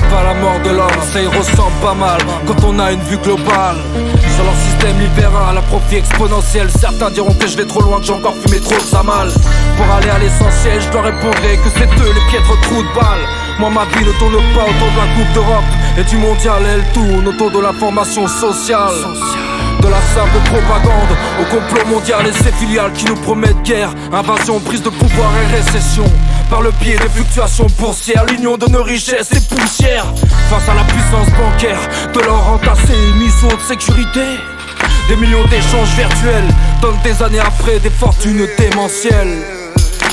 mais pas la mort de l'homme. Ça y ressemble pas mal quand on a une vue globale. Sur leur système libéral, à profit exponentiel. Certains diront que je vais trop loin, que j'ai encore fumé trop de sa mal. Pour aller à l'essentiel, je leur répondrai que c'est eux les piètres trous de balles. Moi ma vie ne tourne pas autour de la Coupe d'Europe et du mondial, elle tourne autour de la formation sociale. De la simple propagande au complot mondial et ses filiales qui nous promettent guerre, invasion, prise de pouvoir et récession. Par le biais des fluctuations boursières, l'union de nos richesses et poussières. Face à la puissance bancaire, de l'or entassé et mise haute sécurité. Des millions d'échanges virtuels donnent des années après des fortunes démentielles.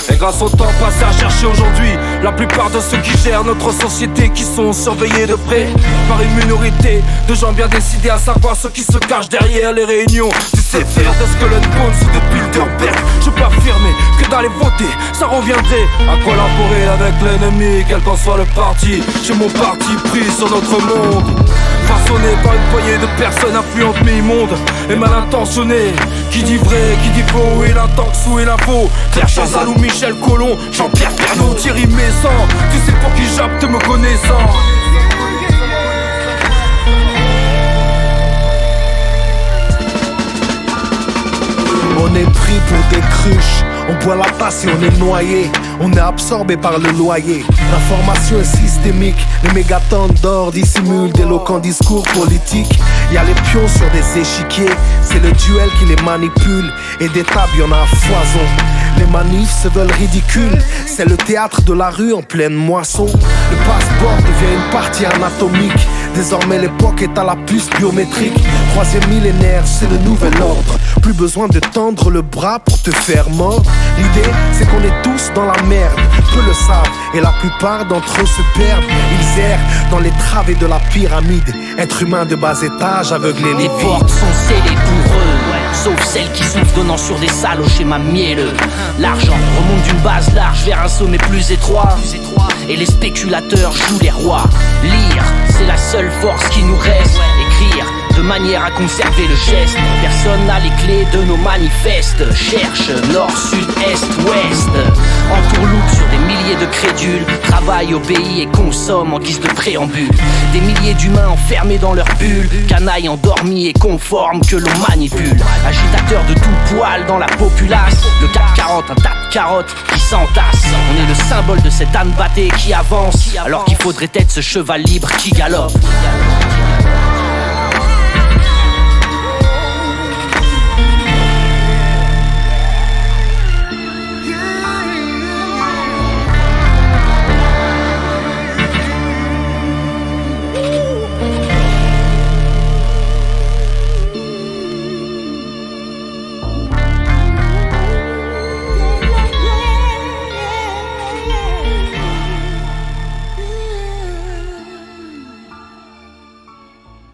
Et grâce au temps passé à chercher aujourd'hui, la plupart de ceux qui gèrent notre société qui sont surveillés de près par une minorité de gens bien décidés à savoir ce qui se cache derrière les réunions du CFR, de Skull and Bones ou de Bilderberg. Je peux affirmer que d'aller voter, ça reviendrait à collaborer avec l'ennemi, quel qu'en soit le parti. J'ai mon parti pris sur notre monde, façonné par une poignée de personnes influentes mais immondes et mal intentionnées. Qui dit vrai, qui dit faux, et l'intox ou et l'info. Claire Chazal ou Michel Collomb, Jean-Pierre Pernaut, Thierry Messan. Tu sais pour qui j'apte me connaissant. On est pris pour des cruches, on boit la tasse et on est noyé. On est absorbé par le loyer. L'information est systémique, les mégatonnes d'or dissimulent d'éloquents discours politiques. Y'a les pions sur des échiquiers, c'est le duel qui les manipule. Et des tables y'en a à foison. Les manifs se veulent ridicules, c'est le théâtre de la rue en pleine moisson. Le passeport devient une partie anatomique. Désormais l'époque est à la puce biométrique. Troisième millénaire, c'est le nouvel ordre. Plus besoin de tendre le bras pour te faire mordre. L'idée, c'est qu'on est tous dans la merde. Peu le savent, et la plupart d'entre eux se perdent. Ils errent dans les travées de la pyramide. Être humain de bas étage, aveuglé les Les portes sont scellées pour eux, sauf celles qui souffrent donnant sur des salles au schéma mielleux. L'argent remonte d'une base large vers un sommet plus étroit. Et les spéculateurs jouent les rois. Lire, c'est la seule force qui nous reste. Écrire, de manière à conserver le geste. Personne n'a les clés de nos manifestes. Cherche nord, sud, est, ouest. Entourloupe sur des milliers de crédules. Travaille, obéit et consomme en guise de préambule. Des milliers d'humains enfermés dans leur bulle. Canailles endormis et conformes que l'on manipule. Agitateurs de tout poil dans la populace. Le CAC 40, un tas de carottes qui s'entassent. On est le symbole de cette âne battée qui avance, alors qu'il faudrait être ce cheval libre qui galope.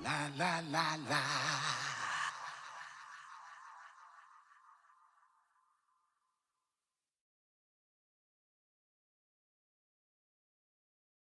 La la la la.